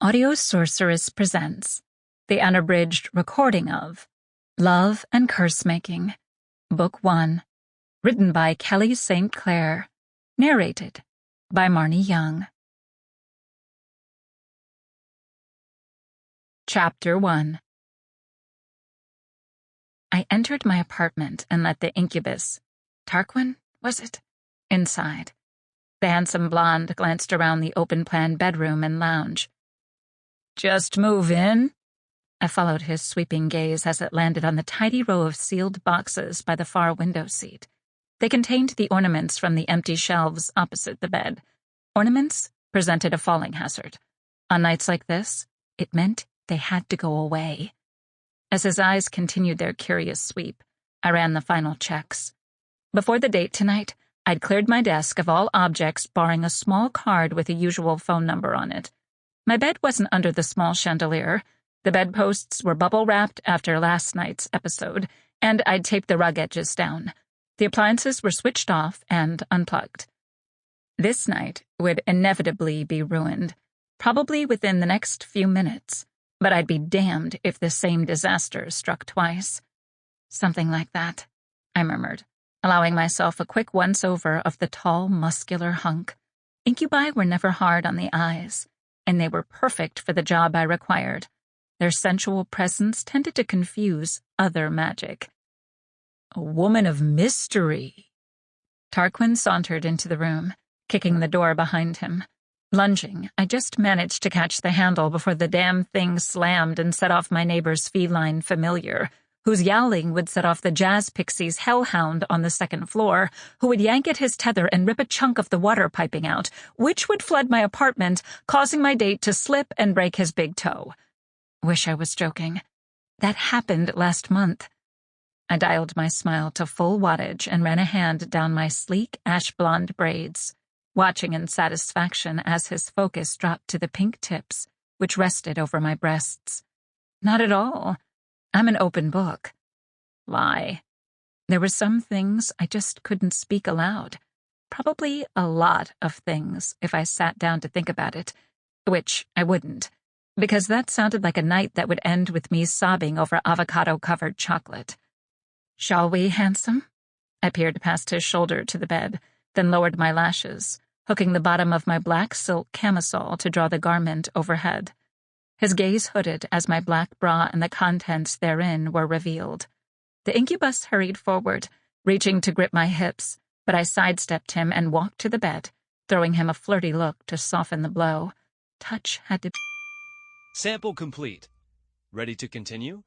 Audio Sorceress presents the unabridged recording of Love and Curse-Making, Book 1, written by Kelly St. Clare, narrated by Marnye Young. Chapter 1. I entered my apartment and let the incubus, Tarquin, was it, inside. The handsome blonde glanced around the open-plan bedroom and lounge. "Just move in?" I followed his sweeping gaze as it landed on the tidy row of sealed boxes by the far window seat. They contained the ornaments from the empty shelves opposite the bed. Ornaments presented a falling hazard. On nights like this, it meant they had to go away. As his eyes continued their curious sweep, I ran the final checks. Before the date tonight, I'd cleared my desk of all objects barring a small card with a usual phone number on it. My bed wasn't under the small chandelier. The bedposts were bubble-wrapped after last night's episode, and I'd taped the rug edges down. The appliances were switched off and unplugged. This night would inevitably be ruined, probably within the next few minutes, but I'd be damned if the same disaster struck twice. "Something like that," I murmured, allowing myself a quick once-over of the tall, muscular hunk. Incubi were never hard on the eyes, and they were perfect for the job I required. Their sensual presence tended to confuse other magic. "A woman of mystery." Tarquin sauntered into the room, kicking the door behind him. Lunging, I just managed to catch the handle before the damn thing slammed and set off my neighbor's feline familiar, whose yowling would set off the jazz pixies' hellhound on the second floor, who would yank at his tether and rip a chunk of the water piping out, which would flood my apartment, causing my date to slip and break his big toe. Wish I was joking. That happened last month. I dialed my smile to full wattage and ran a hand down my sleek ash-blonde braids, watching in satisfaction as his focus dropped to the pink tips, which rested over my breasts. Not at all. I'm an open book. Lie. There were some things I just couldn't speak aloud. Probably a lot of things if I sat down to think about it, which I wouldn't, because that sounded like a night that would end with me sobbing over avocado-covered chocolate. "Shall we, handsome?" I peered past his shoulder to the bed, then lowered my lashes, hooking the bottom of my black silk camisole to draw the garment overhead. His gaze hooded as my black bra and the contents therein were revealed. The incubus hurried forward, reaching to grip my hips, but I sidestepped him and walked to the bed, throwing him a flirty look to soften the blow. Touch had to... Sample complete. Ready to continue?